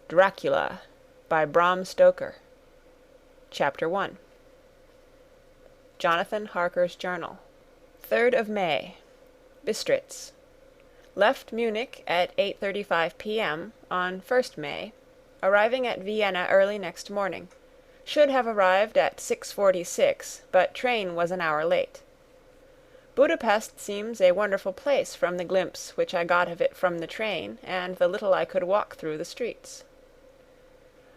Dracula by Bram Stoker. Chapter 1. Jonathan Harker's Journal. 3rd of May. Bistritz. Left Munich at 8:35 p.m. on 1st May, arriving at Vienna early next morning. Should have arrived at 6:46, but train was an hour late. Budapest seems a wonderful place from the glimpse which I got of it from the train and the little I could walk through the streets.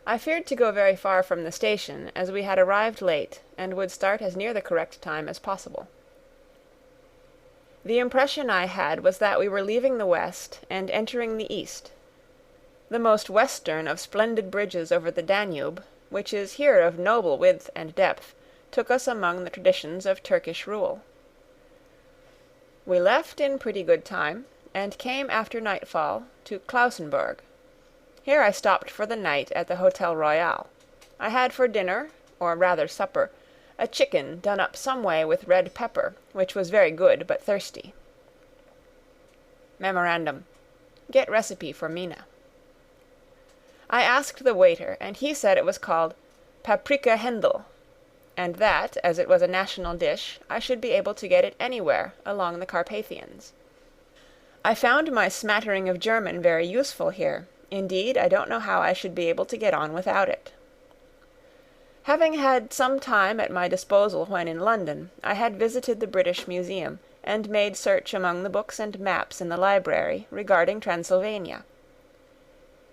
I feared to go very far from the station, as we had arrived late and would start as near the correct time as possible. The impression I had was that we were leaving the west and entering the east. The most western of splendid bridges over the Danube, which is here of noble width and depth, took us among the traditions of Turkish rule. We left in pretty good time, and came after nightfall to Klausenburg. Here I stopped for the night at the Hotel Royal. I had for dinner, or rather supper, a chicken done up some way with red pepper, which was very good but thirsty. Memorandum. Get recipe for Mina. I asked the waiter, and he said it was called paprika Händel, and that, as it was a national dish, I should be able to get it anywhere along the Carpathians. I found my smattering of German very useful here. Indeed, I don't know how I should be able to get on without it. Having had some time at my disposal when in London, I had visited the British Museum, and made search among the books and maps in the library regarding Transylvania.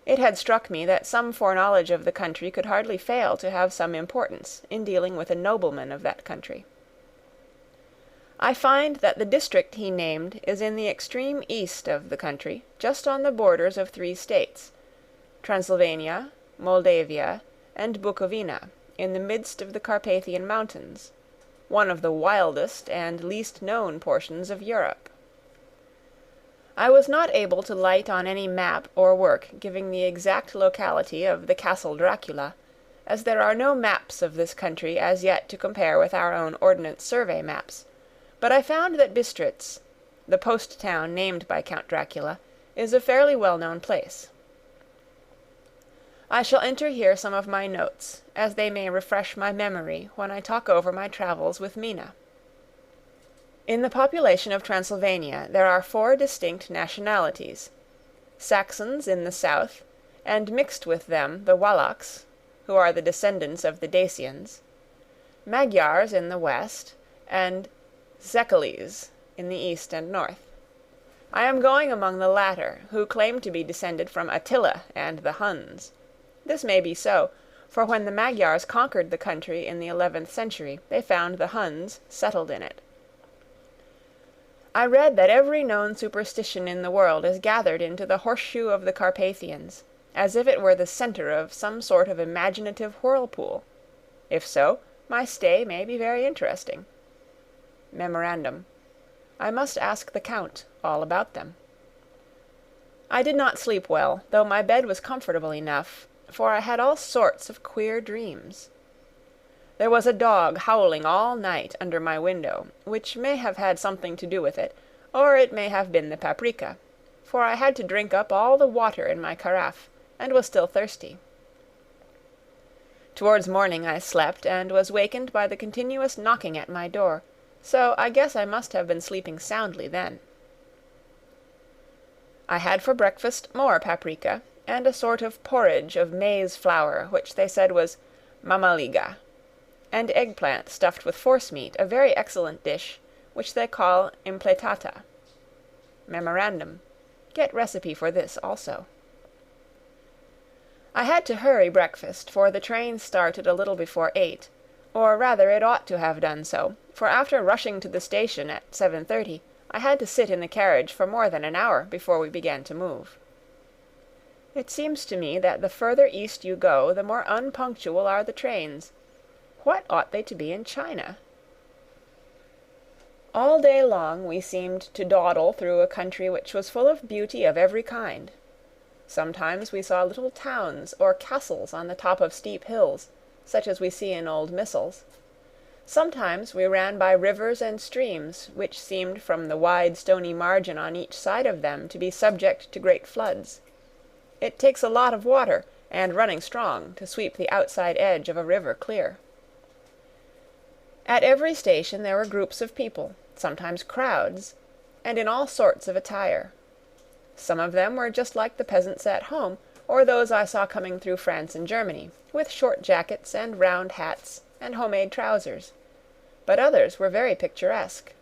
It had struck me that some foreknowledge of the country could hardly fail to have some importance in dealing with a nobleman of that country. I find that the district he named is in the extreme east of the country, just on the borders of 3 states, Transylvania, Moldavia, and Bukovina, in the midst of the Carpathian Mountains, one of the wildest and least known portions of Europe. I was not able to light on any map or work giving the exact locality of the Castle Dracula, as there are no maps of this country as yet to compare with our own Ordnance Survey maps, but I found that Bistritz, the post town named by Count Dracula, is a fairly well-known place. I shall enter here some of my notes, as they may refresh my memory when I talk over my travels with Mina. In the population of Transylvania there are 4 distinct nationalities: Saxons in the south, and mixed with them the Wallachs, who are the descendants of the Dacians, Magyars in the west, and Szekelyes in the east and north. I am going among the latter, who claim to be descended from Attila and the Huns. This may be so, for when the Magyars conquered the country in the 11th century, they found the Huns settled in it. I read that every known superstition in the world is gathered into the horseshoe of the Carpathians, as if it were the centre of some sort of imaginative whirlpool. If so, my stay may be very interesting. Memorandum. I must ask the Count all about them. I did not sleep well, though my bed was comfortable enough, for I had all sorts of queer dreams. There was a dog howling all night under my window, which may have had something to do with it, or it may have been the paprika, for I had to drink up all the water in my carafe, and was still thirsty. Towards morning I slept, and was wakened by the continuous knocking at my door, so I guess I must have been sleeping soundly then. I had for breakfast more paprika, and a sort of porridge of maize flour, which they said was mamaliga, and eggplant stuffed with forcemeat, a very excellent dish, which they call impletata. Memorandum. Get recipe for this also. I had to hurry breakfast, for the train started a little before 8, or rather it ought to have done so, for after rushing to the station at 7:30, I had to sit in the carriage for more than an hour before we began to move. It seems to me that the further east you go, the more unpunctual are the trains. What ought they to be in China? All day long we seemed to dawdle through a country which was full of beauty of every kind. Sometimes we saw little towns or castles on the top of steep hills, such as we see in old missals. Sometimes we ran by rivers and streams, which seemed from the wide stony margin on each side of them to be subject to great floods. It takes a lot of water, and running strong to sweep the outside edge of a river clear. At every station there were groups of people, sometimes crowds, and in all sorts of attire. Some of them were just like the peasants at home, or those I saw coming through France and Germany, with short jackets and round hats and homemade trousers, but others were very picturesque.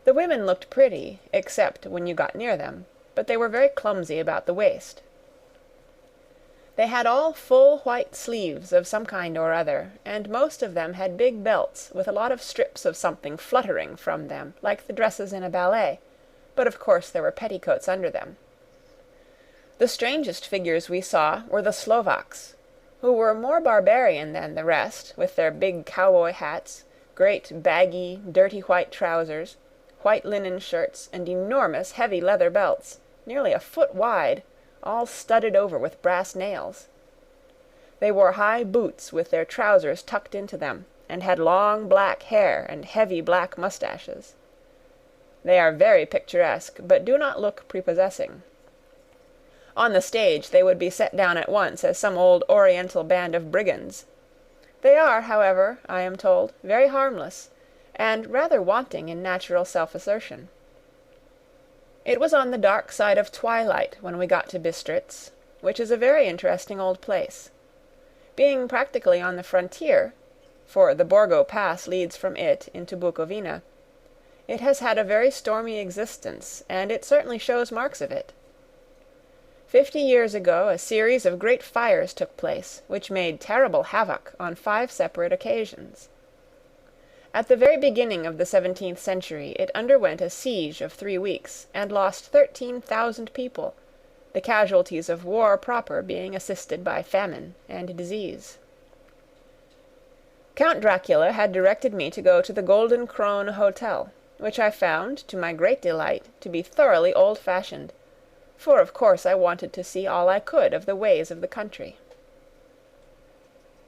The women looked pretty, except when you got near them, but they were very clumsy about the waist. They had all full white sleeves of some kind or other, and most of them had big belts with a lot of strips of something fluttering from them, like the dresses in a ballet, but of course there were petticoats under them. The strangest figures we saw were the Slovaks, who were more barbarian than the rest, with their big cowboy hats, great baggy, dirty white trousers, white linen shirts, and enormous heavy leather belts, nearly a foot wide, all studded over with brass nails. They wore high boots with their trousers tucked into them, and had long black hair and heavy black mustaches. They are very picturesque, but do not look prepossessing. On the stage they would be set down at once as some old Oriental band of brigands. They are, however, I am told, very harmless, and rather wanting in natural self-assertion. It was on the dark side of twilight when we got to Bistritz, which is a very interesting old place. Being practically on the frontier, for the Borgo Pass leads from it into Bukovina, it has had a very stormy existence, and it certainly shows marks of it. 50 years ago a series of great fires took place, which made terrible havoc on 5 separate occasions. At the very beginning of the 17th century it underwent a siege of 3 weeks, and lost 13,000 people, the casualties of war proper being assisted by famine and disease. Count Dracula had directed me to go to the Golden Krone Hotel, which I found, to my great delight, to be thoroughly old-fashioned, for of course I wanted to see all I could of the ways of the country.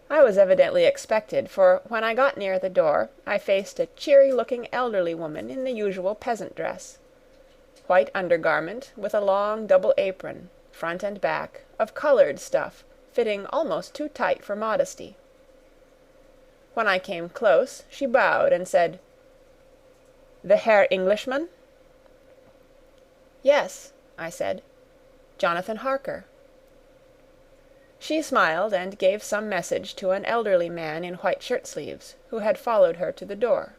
I was evidently expected, for when I got near the door I faced a cheery-looking elderly woman in the usual peasant dress. White undergarment, with a long double apron, front and back, of coloured stuff, fitting almost too tight for modesty. When I came close, she bowed and said, "The Herr Englishman?" "Yes," I said, "Jonathan Harker." She smiled and gave some message to an elderly man in white shirt-sleeves, who had followed her to the door.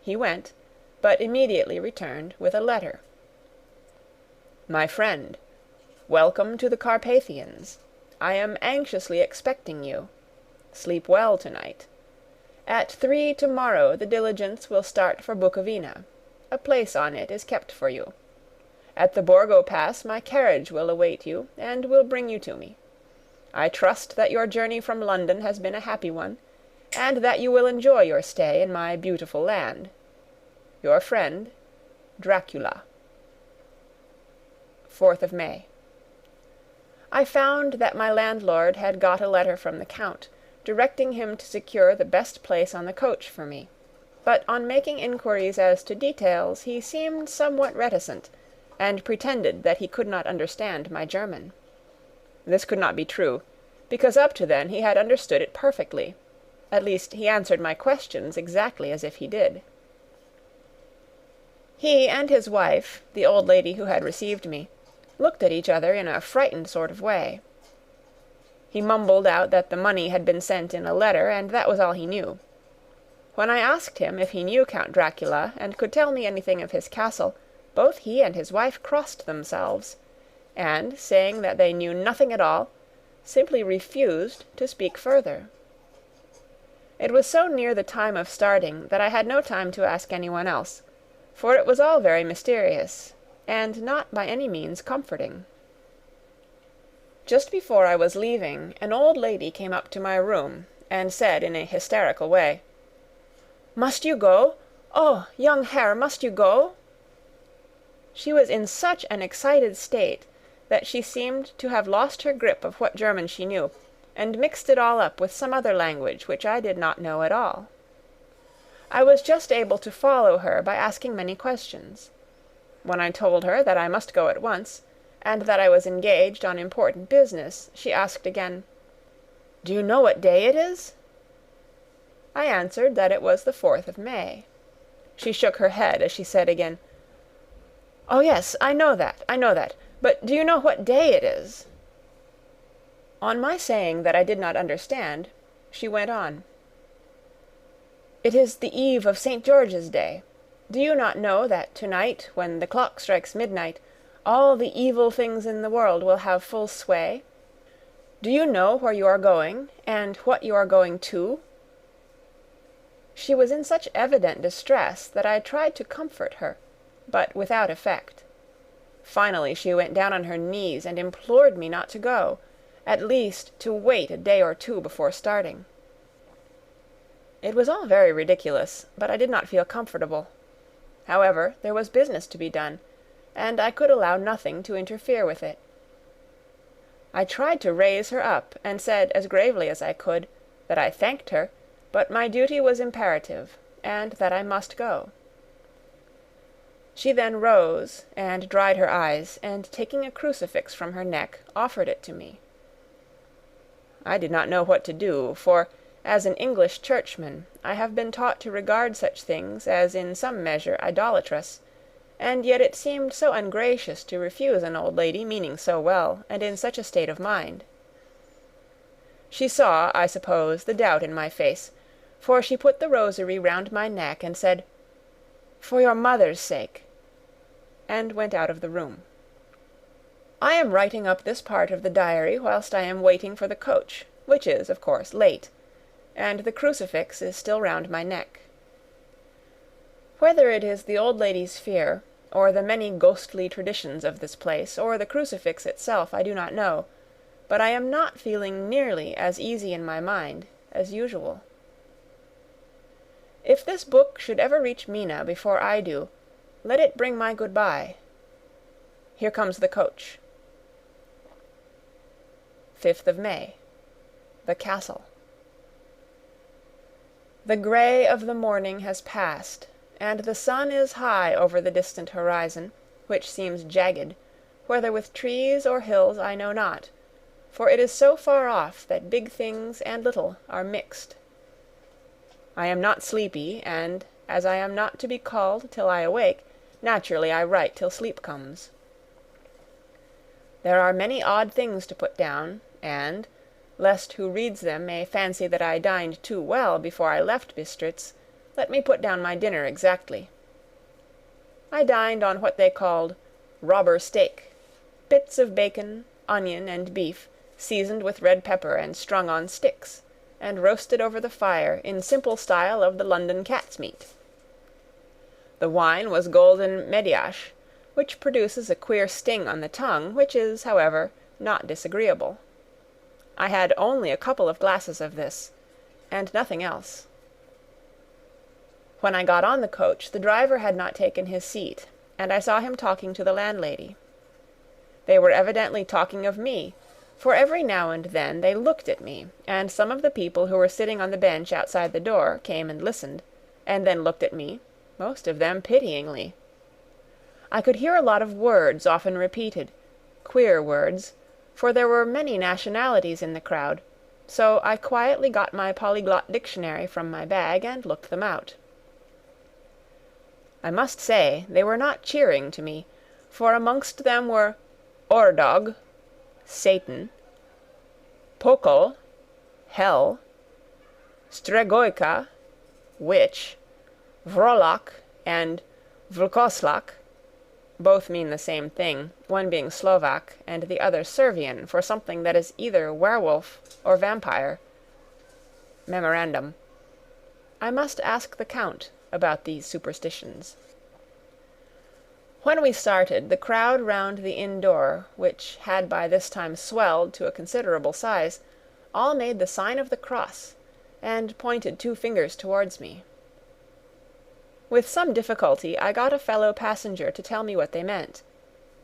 He went, but immediately returned with a letter. "My friend, welcome to the Carpathians. I am anxiously expecting you. Sleep well tonight. At 3 tomorrow the diligence will start for Bukovina. A place on it is kept for you. At the Borgo Pass my carriage will await you, and will bring you to me. I trust that your journey from London has been a happy one, and that you will enjoy your stay in my beautiful land. Your friend, Dracula." 4th of May. I found that my landlord had got a letter from the Count, directing him to secure the best place on the coach for me, but on making inquiries as to details he seemed somewhat reticent, and pretended that he could not understand my German. This could not be true, because up to then he had understood it perfectly. At least he answered my questions exactly as if he did. He and his wife, the old lady who had received me, looked at each other in a frightened sort of way. He mumbled out that the money had been sent in a letter, and that was all he knew. When I asked him if he knew Count Dracula and could tell me anything of his castle, both he and his wife crossed themselves, and, saying that they knew nothing at all, simply refused to speak further. It was so near the time of starting that I had no time to ask anyone else, for it was all very mysterious, and not by any means comforting. Just before I was leaving, an old lady came up to my room, and said in a hysterical way, "Must you go? Oh, young Herr, must you go?" She was in such an excited state that she seemed to have lost her grip of what German she knew, and mixed it all up with some other language which I did not know at all. I was just able to follow her by asking many questions. When I told her that I must go at once, and that I was engaged on important business, she asked again, "Do you know what day it is?" I answered that it was the 4th of May. She shook her head as she said again, "Oh, yes, I know that. But do you know what day it is?" On my saying that I did not understand, she went on, "It is the eve of St. George's Day. Do you not know that tonight, when the clock strikes midnight, all the evil things in the world will have full sway? Do you know where you are going, and what you are going to?" She was in such evident distress that I tried to comfort her, but without effect. Finally she went down on her knees and implored me not to go, at least to wait a day or two before starting. It was all very ridiculous, but I did not feel comfortable. However, there was business to be done, and I could allow nothing to interfere with it. I tried to raise her up, and said as gravely as I could that I thanked her, but my duty was imperative, and that I must go. She then rose and dried her eyes, and taking a crucifix from her neck, offered it to me. I did not know what to do, for, as an English churchman, I have been taught to regard such things as in some measure idolatrous, and yet it seemed so ungracious to refuse an old lady meaning so well, and in such a state of mind. She saw, I suppose, the doubt in my face, for she put the rosary round my neck and said, "For your mother's sake," and went out of the room. I am writing up this part of the diary whilst I am waiting for the coach, which is, of course, late, and the crucifix is still round my neck. Whether it is the old lady's fear, or the many ghostly traditions of this place, or the crucifix itself, I do not know, but I am not feeling nearly as easy in my mind as usual. If this book should ever reach Mina before I do, let it bring my goodbye. Here comes the coach. 5th of May. The Castle. The grey of the morning has passed, and the sun is high over the distant horizon, which seems jagged, whether with trees or hills I know not, for it is so far off that big things and little are mixed. I am not sleepy, and, as I am not to be called till I awake, naturally I write till sleep comes. There are many odd things to put down, and, lest who reads them may fancy that I dined too well before I left Bistritz, let me put down my dinner exactly. I dined on what they called robber steak, bits of bacon, onion, and beef, seasoned with red pepper and strung on sticks, and roasted over the fire in simple style of the London cat's meat. The wine was golden Mediasch, which produces a queer sting on the tongue, which is, however, not disagreeable. I had only a couple of glasses of this, and nothing else. When I got on the coach, the driver had not taken his seat, and I saw him talking to the landlady. They were evidently talking of me, for every now and then they looked at me, and some of the people who were sitting on the bench outside the door came and listened, and then looked at me, most of them pityingly. I could hear a lot of words often repeated, queer words, for there were many nationalities in the crowd, so I quietly got my polyglot dictionary from my bag and looked them out. I must say they were not cheering to me, for amongst them were Ordog, Satan, Pokol, Hell, Stregoica, Witch, Vrolak, and Vlkoslak. Both mean the same thing, one being Slovak and the other Servian for something that is either werewolf or vampire. Memorandum. I must ask the Count about these superstitions. When we started, the crowd round the inn door, which had by this time swelled to a considerable size, all made the sign of the cross, and pointed 2 fingers towards me. With some difficulty I got a fellow passenger to tell me what they meant.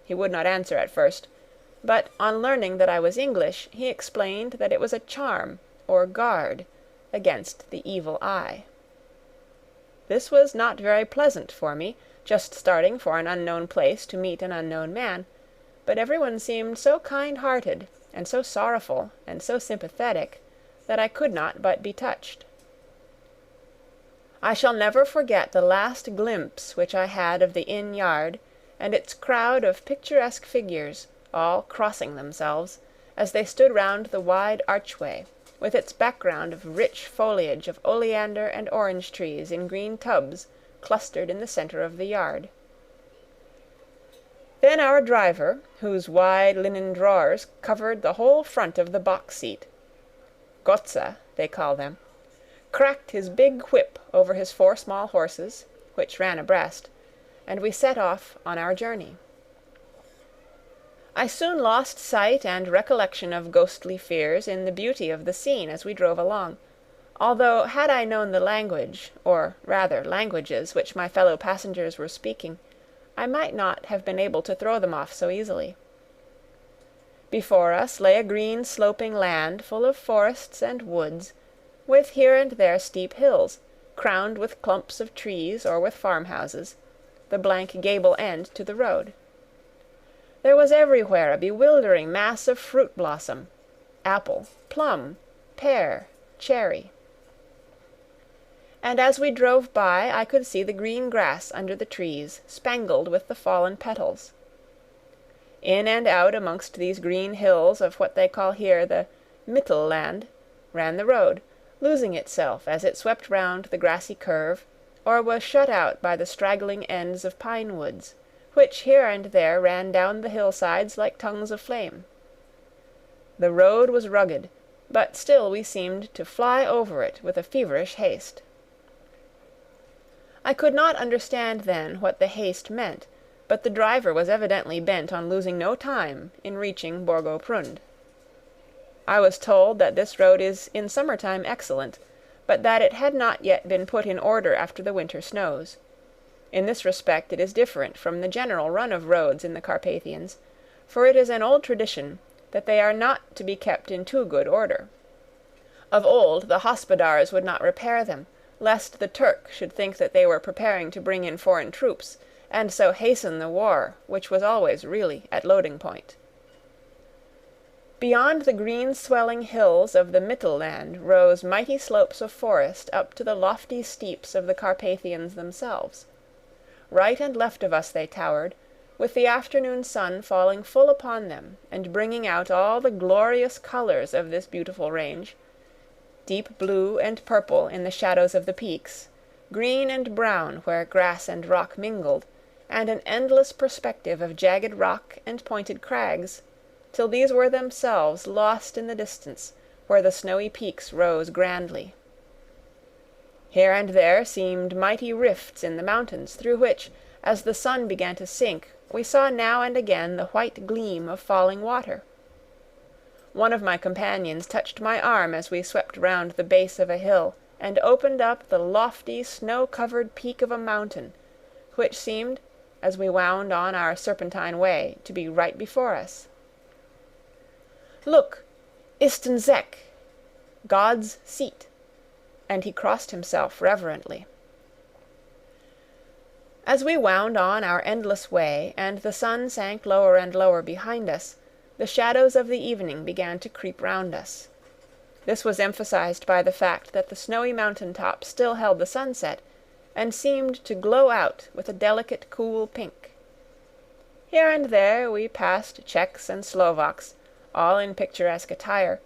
He would not answer at first, but on learning that I was English, he explained that it was a charm, or guard, against the evil eye. This was not very pleasant for me, just starting for an unknown place to meet an unknown man, but everyone seemed so kind-hearted, and so sorrowful, and so sympathetic, that I could not but be touched. I shall never forget the last glimpse which I had of the inn yard, and its crowd of picturesque figures, all crossing themselves, as they stood round the wide archway, with its background of rich foliage of oleander and orange trees in green tubs clustered in the centre of the yard. Then our driver, whose wide linen drawers covered the whole front of the box-seat, Gotza, they call them, cracked his big whip over his 4 small horses, which ran abreast, and we set off on our journey. I soon lost sight and recollection of ghostly fears in the beauty of the scene as we drove along, although had I known the language, or rather languages, which my fellow passengers were speaking, I might not have been able to throw them off so easily. Before us lay a green sloping land full of forests and woods, with here and there steep hills, crowned with clumps of trees or with farmhouses, the blank gable end to the road. There was everywhere a bewildering mass of fruit blossom, apple, plum, pear, cherry. And as we drove by I could see the green grass under the trees, spangled with the fallen petals. In and out amongst these green hills of what they call here the Mittelland ran the road, losing itself as it swept round the grassy curve, or was shut out by the straggling ends of pine woods, which here and there ran down the hillsides like tongues of flame. The road was rugged, but still we seemed to fly over it with a feverish haste. I could not understand then what the haste meant, but the driver was evidently bent on losing no time in reaching Borgo Prund. I was told that this road is in summer-time excellent, but that it had not yet been put in order after the winter snows. In this respect it is different from the general run of roads in the Carpathians, for it is an old tradition that they are not to be kept in too good order. Of old the hospodars would not repair them, lest the Turk should think that they were preparing to bring in foreign troops, and so hasten the war, which was always really at loading point. Beyond the green swelling hills of the Mittelland rose mighty slopes of forest up to the lofty steeps of the Carpathians themselves. Right and left of us they towered, with the afternoon sun falling full upon them, and bringing out all the glorious colours of this beautiful range, deep blue and purple in the shadows of the peaks, green and brown where grass and rock mingled, and an endless perspective of jagged rock and pointed crags, till these were themselves lost in the distance, where the snowy peaks rose grandly. Here and there seemed mighty rifts in the mountains, through which, as the sun began to sink, we saw now and again the white gleam of falling water. One of my companions touched my arm as we swept round the base of a hill, and opened up the lofty snow-covered peak of a mountain, which seemed, as we wound on our serpentine way, to be right before us. "Look, Istenzek, God's seat," and he crossed himself reverently. As we wound on our endless way, and the sun sank lower and lower behind us, the shadows of the evening began to creep round us. This was emphasized by the fact that the snowy mountain top still held the sunset, and seemed to glow out with a delicate cool pink. Here and there we passed Czechs and Slovaks, all in picturesque attire,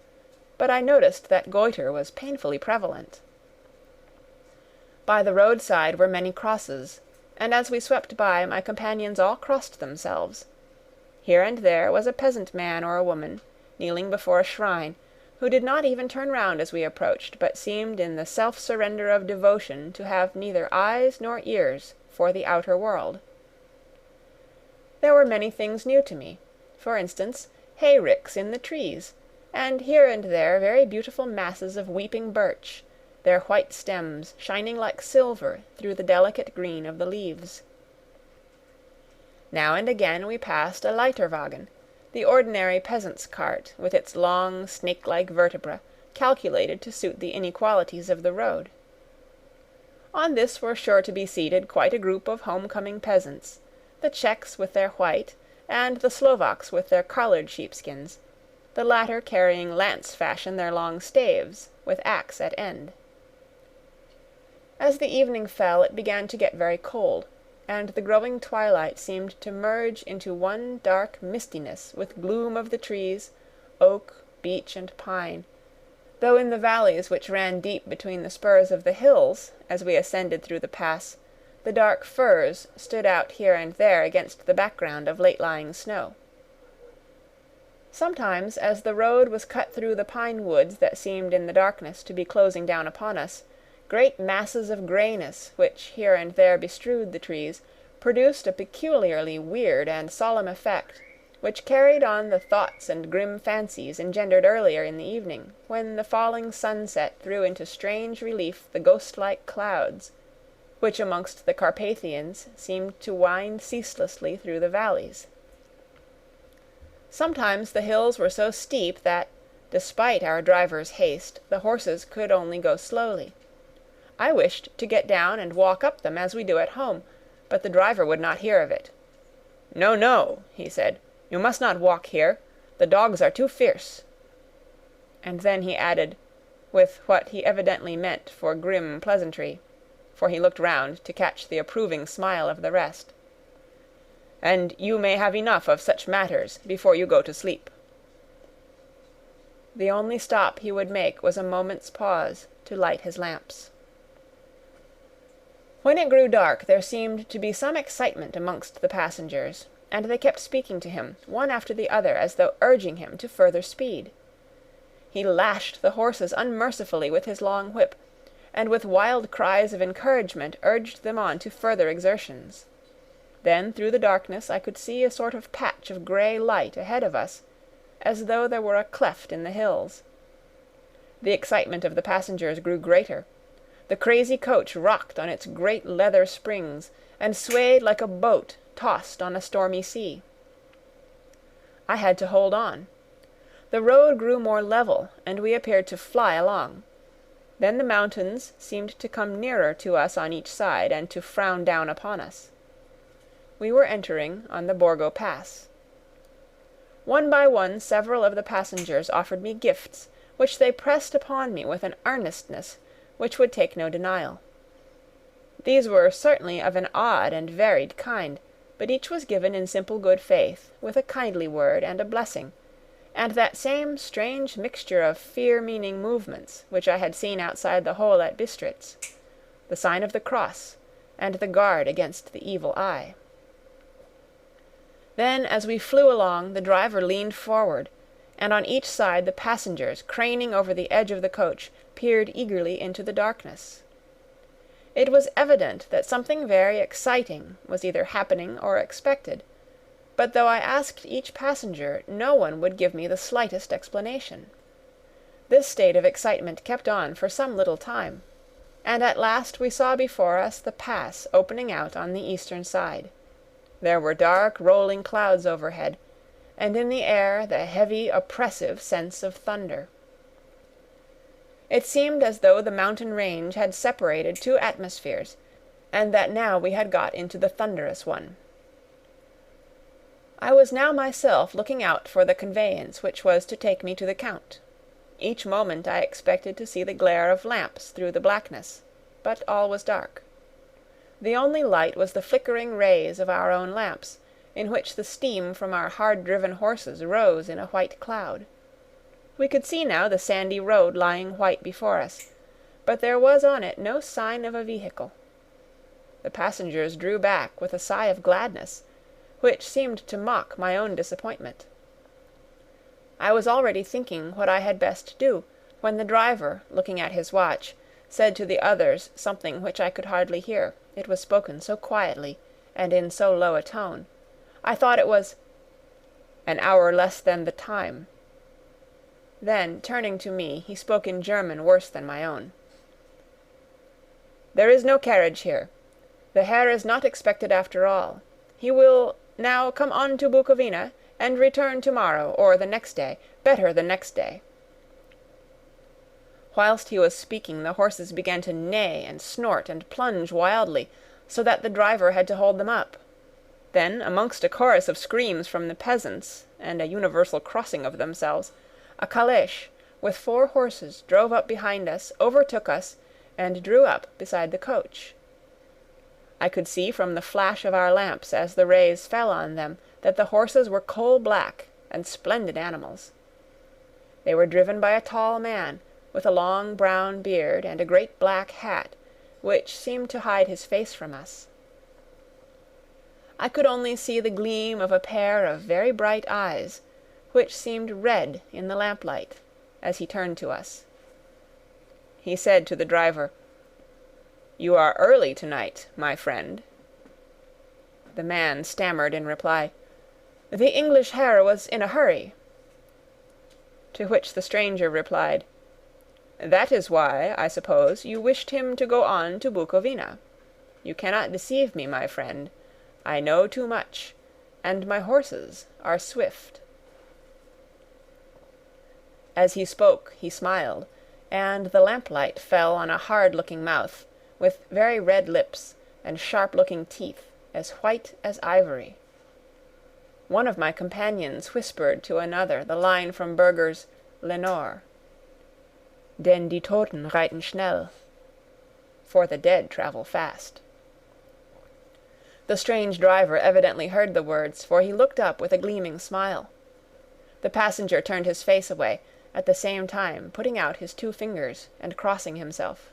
but I noticed that goitre was painfully prevalent. By the roadside were many crosses, and as we swept by my companions all crossed themselves. Here and there was a peasant man or a woman, kneeling before a shrine, who did not even turn round as we approached, but seemed in the self-surrender of devotion to have neither eyes nor ears for the outer world. There were many things new to me, for instance, hay-ricks in the trees, and here and there very beautiful masses of weeping birch, their white stems shining like silver through the delicate green of the leaves. Now and again we passed a Leiterwagen, the ordinary peasant's cart, with its long, snake-like vertebra, calculated to suit the inequalities of the road. On this were sure to be seated quite a group of home-coming peasants, the Czechs with their white, and the Slovaks with their collared sheepskins, the latter carrying lance-fashion their long staves, with axe at end. As the evening fell it began to get very cold, and the growing twilight seemed to merge into one dark mistiness with gloom of the trees, oak, beech, and pine, though in the valleys which ran deep between the spurs of the hills, as we ascended through the pass, the dark firs stood out here and there against the background of late-lying snow. Sometimes, as the road was cut through the pine woods that seemed in the darkness to be closing down upon us, great masses of greyness, which here and there bestrewed the trees, produced a peculiarly weird and solemn effect, which carried on the thoughts and grim fancies engendered earlier in the evening, when the falling sunset threw into strange relief the ghost-like clouds, which amongst the Carpathians seemed to wind ceaselessly through the valleys. Sometimes the hills were so steep that, despite our driver's haste, the horses could only go slowly. I wished to get down and walk up them as we do at home, but the driver would not hear of it. "No, no," he said, "you must not walk here. The dogs are too fierce." And then he added, with what he evidently meant for grim pleasantry, for he looked round to catch the approving smile of the rest, "And you may have enough of such matters before you go to sleep." The only stop he would make was a moment's pause to light his lamps. When it grew dark there seemed to be some excitement amongst the passengers, and they kept speaking to him, one after the other, as though urging him to further speed. He lashed the horses unmercifully with his long whip, and with wild cries of encouragement urged them on to further exertions. Then through the darkness I could see a sort of patch of grey light ahead of us, as though there were a cleft in the hills. The excitement of the passengers grew greater. The crazy coach rocked on its great leather springs, and swayed like a boat tossed on a stormy sea. I had to hold on. The road grew more level, and we appeared to fly along. Then the mountains seemed to come nearer to us on each side, and to frown down upon us. We were entering on the Borgo Pass. One by one several of the passengers offered me gifts, which they pressed upon me with an earnestness which would take no denial. These were certainly of an odd and varied kind, but each was given in simple good faith, with a kindly word and a blessing, and that same strange mixture of fear-meaning movements which I had seen outside the hole at Bistritz, the sign of the cross, and the guard against the evil eye. Then, as we flew along, the driver leaned forward, and on each side the passengers, craning over the edge of the coach, peered eagerly into the darkness. It was evident that something very exciting was either happening or expected, but though I asked each passenger, no one would give me the slightest explanation. This state of excitement kept on for some little time, and at last we saw before us the pass opening out on the eastern side. There were dark rolling clouds overhead, and in the air the heavy, oppressive sense of thunder. It seemed as though the mountain range had separated two atmospheres, and that now we had got into the thunderous one. I was now myself looking out for the conveyance which was to take me to the Count. Each moment I expected to see the glare of lamps through the blackness, but all was dark. The only light was the flickering rays of our own lamps, in which the steam from our hard-driven horses rose in a white cloud. We could see now the sandy road lying white before us, but there was on it no sign of a vehicle. The passengers drew back with a sigh of gladness, which seemed to mock my own disappointment. I was already thinking what I had best do, when the driver, looking at his watch, said to the others something which I could hardly hear, it was spoken so quietly, and in so low a tone. I thought it was, "An hour less than the time." Then, turning to me, he spoke in German worse than my own. "There is no carriage here. The Herr is not expected after all. He will now come on to Bukovina, and return to-morrow, or the next day, better the next day." Whilst he was speaking, the horses began to neigh and snort and plunge wildly, so that the driver had to hold them up. Then, amongst a chorus of screams from the peasants, and a universal crossing of themselves, a calèche, with 4 horses, drove up behind us, overtook us, and drew up beside the coach. I could see from the flash of our lamps as the rays fell on them that the horses were coal-black and splendid animals. They were driven by a tall man, with a long brown beard and a great black hat, which seemed to hide his face from us. I could only see the gleam of a pair of very bright eyes, which seemed red in the lamplight, as he turned to us. He said to the driver, "You are early tonight, my friend." The man stammered in reply, "The English Herr was in a hurry." To which the stranger replied, "That is why, I suppose, you wished him to go on to Bukovina. You cannot deceive me, my friend. I know too much, and my horses are swift." As he spoke he smiled, and the lamplight fell on a hard-looking mouth, with very red lips and sharp-looking teeth, as white as ivory. One of my companions whispered to another the line from Burger's Lenore, "Denn die Toten reiten schnell," for the dead travel fast. The strange driver evidently heard the words, for he looked up with a gleaming smile. The passenger turned his face away, at the same time putting out his 2 fingers and crossing himself.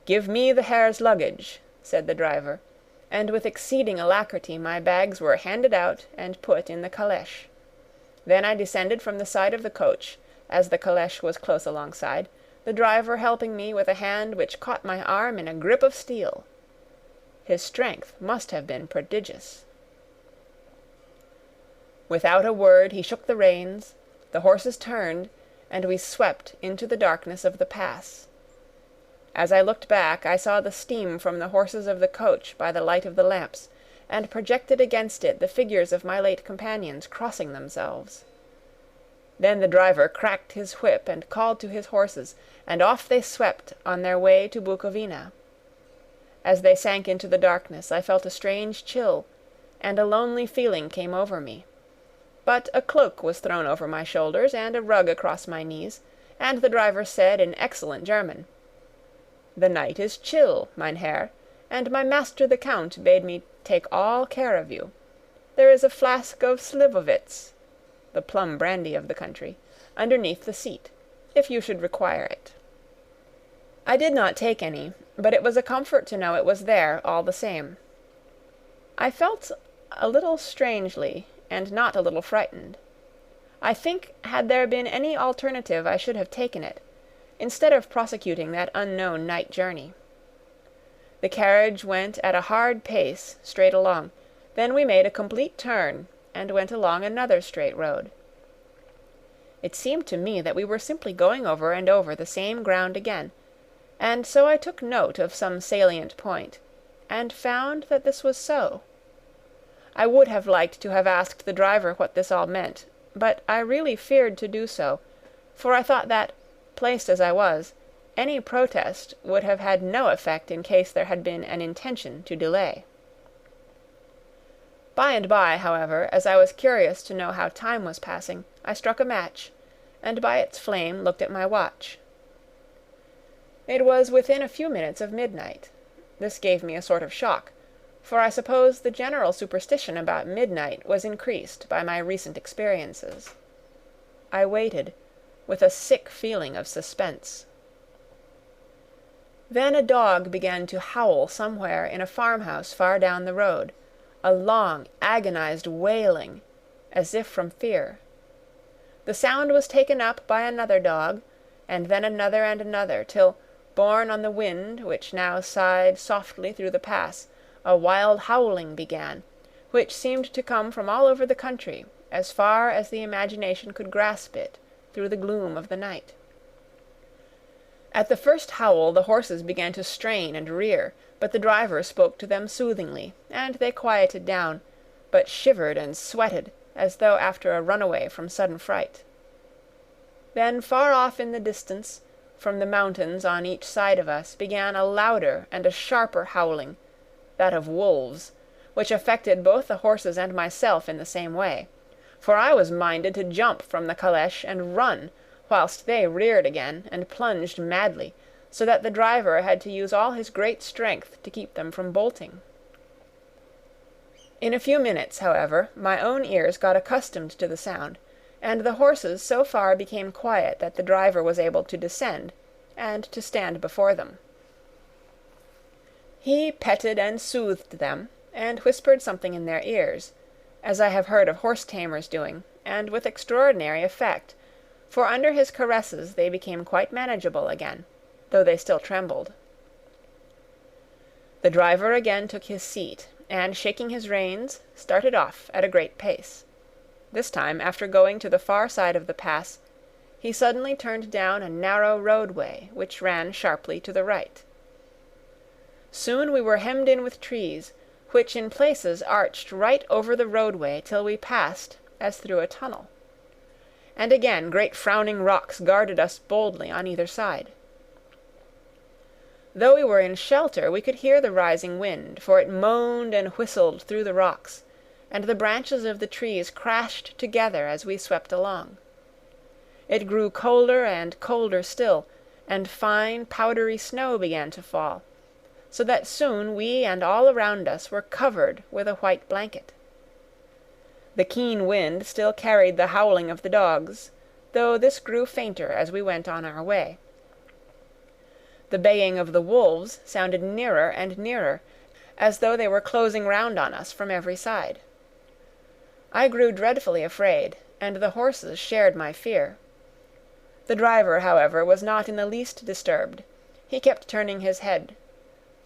"Give me the Herr's luggage," said the driver, and with exceeding alacrity my bags were handed out and put in the calèche. Then I descended from the side of the coach, as the calèche was close alongside, the driver helping me with a hand which caught my arm in a grip of steel. His strength must have been prodigious. Without a word he shook the reins, the horses turned, and we swept into the darkness of the pass. As I looked back I saw the steam from the horses of the coach by the light of the lamps, and projected against it the figures of my late companions crossing themselves. Then the driver cracked his whip and called to his horses, and off they swept on their way to Bukovina. As they sank into the darkness I felt a strange chill, and a lonely feeling came over me. But a cloak was thrown over my shoulders and a rug across my knees, and the driver said in excellent German, "The night is chill, mein Herr, and my master the Count bade me take all care of you. There is a flask of slivovitz," the plum brandy of the country, underneath the seat, if you should require it. I did not take any, but it was a comfort to know it was there all the same. I felt a little strangely, and not a little frightened. I think had there been any alternative I should have taken it, instead of prosecuting that unknown night journey. The carriage went at a hard pace straight along, then we made a complete turn, and went along another straight road. It seemed to me that we were simply going over and over the same ground again, and so I took note of some salient point, and found that this was so. I would have liked to have asked the driver what this all meant, but I really feared to do so, for I thought that, placed as I was, any protest would have had no effect in case there had been an intention to delay. By and by, however, as I was curious to know how time was passing, I struck a match, and by its flame looked at my watch. It was within a few minutes of midnight. This gave me a sort of shock, for I suppose the general superstition about midnight was increased by my recent experiences. I waited, with a sick feeling of suspense. Then a dog began to howl somewhere in a farmhouse far down the road, a long, agonized wailing, as if from fear. The sound was taken up by another dog, and then another and another, till, borne on the wind, which now sighed softly through the pass, a wild howling began, which seemed to come from all over the country, as far as the imagination could grasp it, through the gloom of the night. At the first howl the horses began to strain and rear, but the driver spoke to them soothingly, and they quieted down, but shivered and sweated, as though after a runaway from sudden fright. Then far off in the distance, from the mountains on each side of us, began a louder and a sharper howling, that of wolves, which affected both the horses and myself in the same way, for I was minded to jump from the calèche and run, whilst they reared again and plunged madly, so that the driver had to use all his great strength to keep them from bolting. In a few minutes, however, my own ears got accustomed to the sound, and the horses so far became quiet that the driver was able to descend, and to stand before them. He petted and soothed them, and whispered something in their ears, as I have heard of horse-tamers doing, and with extraordinary effect, for under his caresses they became quite manageable again, though they still trembled. The driver again took his seat, and shaking his reins, started off at a great pace. This time, after going to the far side of the pass, he suddenly turned down a narrow roadway which ran sharply to the right. Soon we were hemmed in with trees, which in places arched right over the roadway till we passed as through a tunnel. And again great frowning rocks guarded us boldly on either side. Though we were in shelter, we could hear the rising wind, for it moaned and whistled through the rocks, and the branches of the trees crashed together as we swept along. It grew colder and colder still, and fine powdery snow began to fall, so that soon we and all around us were covered with a white blanket. The keen wind still carried the howling of the dogs, though this grew fainter as we went on our way. The baying of the wolves sounded nearer and nearer, as though they were closing round on us from every side. I grew dreadfully afraid, and the horses shared my fear. The driver, however, was not in the least disturbed. He kept turning his head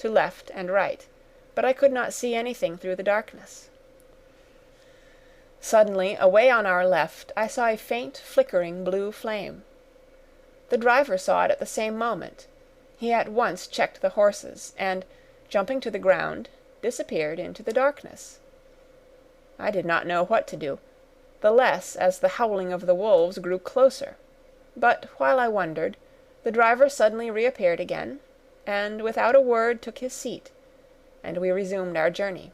to left and right, but I could not see anything through the darkness. Suddenly, away on our left, I saw a faint, flickering blue flame. The driver saw it at the same moment. He at once checked the horses, and, jumping to the ground, disappeared into the darkness. I did not know what to do, the less as the howling of the wolves grew closer, but while I wondered, the driver suddenly reappeared again, and without a word took his seat, and we resumed our journey.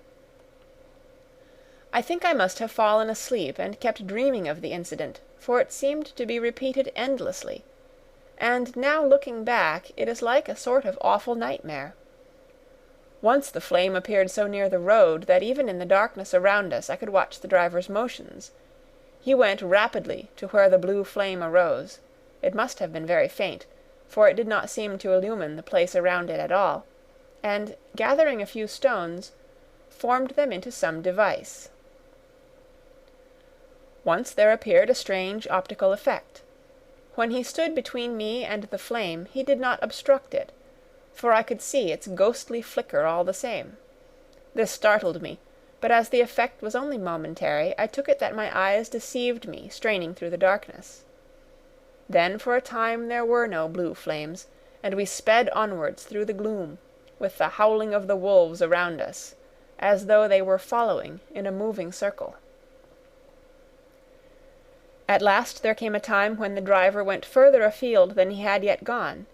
I think I must have fallen asleep and kept dreaming of the incident, for it seemed to be repeated endlessly, and now looking back it is like a sort of awful nightmare. Once the flame appeared so near the road that even in the darkness around us I could watch the driver's motions. He went rapidly to where the blue flame arose. It must have been very faint, for it did not seem to illumine the place around it at all, and, gathering a few stones, formed them into some device. Once there appeared a strange optical effect. When he stood between me and the flame he did not obstruct it, for I could see its ghostly flicker all the same. This startled me, but as the effect was only momentary, I took it that my eyes deceived me straining through the darkness. Then for a time there were no blue flames, and we sped onwards through the gloom, with the howling of the wolves around us, as though they were following in a moving circle. At last there came a time when the driver went further afield than he had yet gone,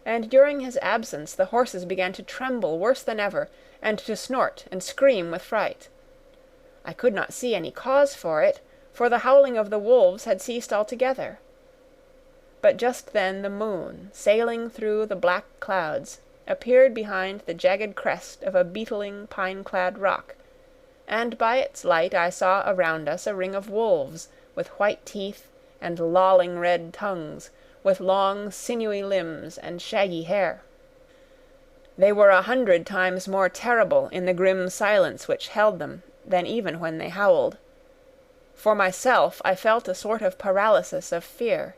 and during his absence the horses began to tremble worse than ever, and to snort and scream with fright. I could not see any cause for it, for the howling of the wolves had ceased altogether. But just then the moon, sailing through the black clouds, appeared behind the jagged crest of a beetling, pine-clad rock, and by its light I saw around us a ring of wolves, with white teeth and lolling red tongues, with long sinewy limbs and shaggy hair. They were 100 times more terrible in the grim silence which held them than even when they howled. For myself I felt a sort of paralysis of fear.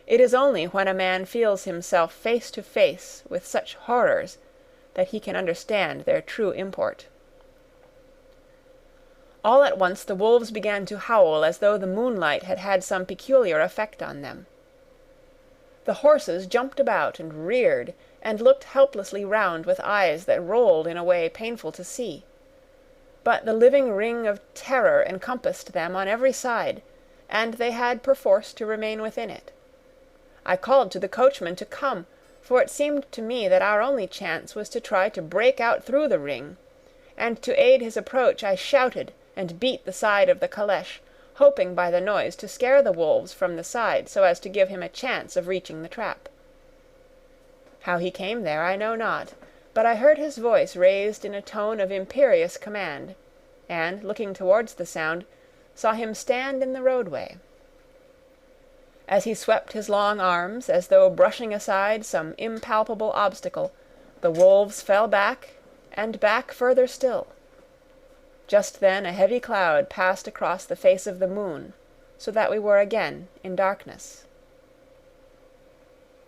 It is only when a man feels himself face to face with such horrors that he can understand their true import. All at once the wolves began to howl as though the moonlight had had some peculiar effect on them. The horses jumped about and reared, and looked helplessly round with eyes that rolled in a way painful to see. But the living ring of terror encompassed them on every side, and they had perforce to remain within it. I called to the coachman to come, for it seemed to me that our only chance was to try to break out through the ring, and to aid his approach I shouted and beat the side of the calèche, hoping by the noise to scare the wolves from the side so as to give him a chance of reaching the trap. How he came there I know not, but I heard his voice raised in a tone of imperious command, and, looking towards the sound, saw him stand in the roadway. As he swept his long arms, as though brushing aside some impalpable obstacle, the wolves fell back, and back further still. Just then a heavy cloud passed across the face of the moon, so that we were again in darkness.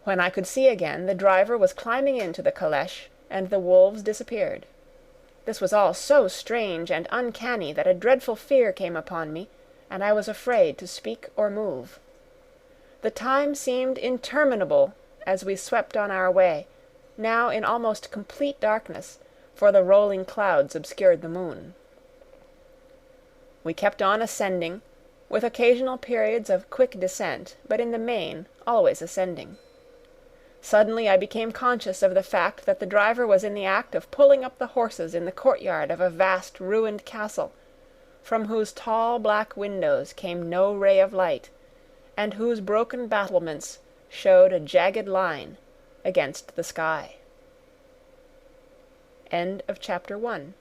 When I could see again, the driver was climbing into the calèche, and the wolves disappeared. This was all so strange and uncanny that a dreadful fear came upon me, and I was afraid to speak or move. The time seemed interminable as we swept on our way, now in almost complete darkness, for the rolling clouds obscured the moon. We kept on ascending, with occasional periods of quick descent, but in the main always ascending. Suddenly I became conscious of the fact that the driver was in the act of pulling up the horses in the courtyard of a vast ruined castle, from whose tall black windows came no ray of light, and whose broken battlements showed a jagged line against the sky. End of chapter 1.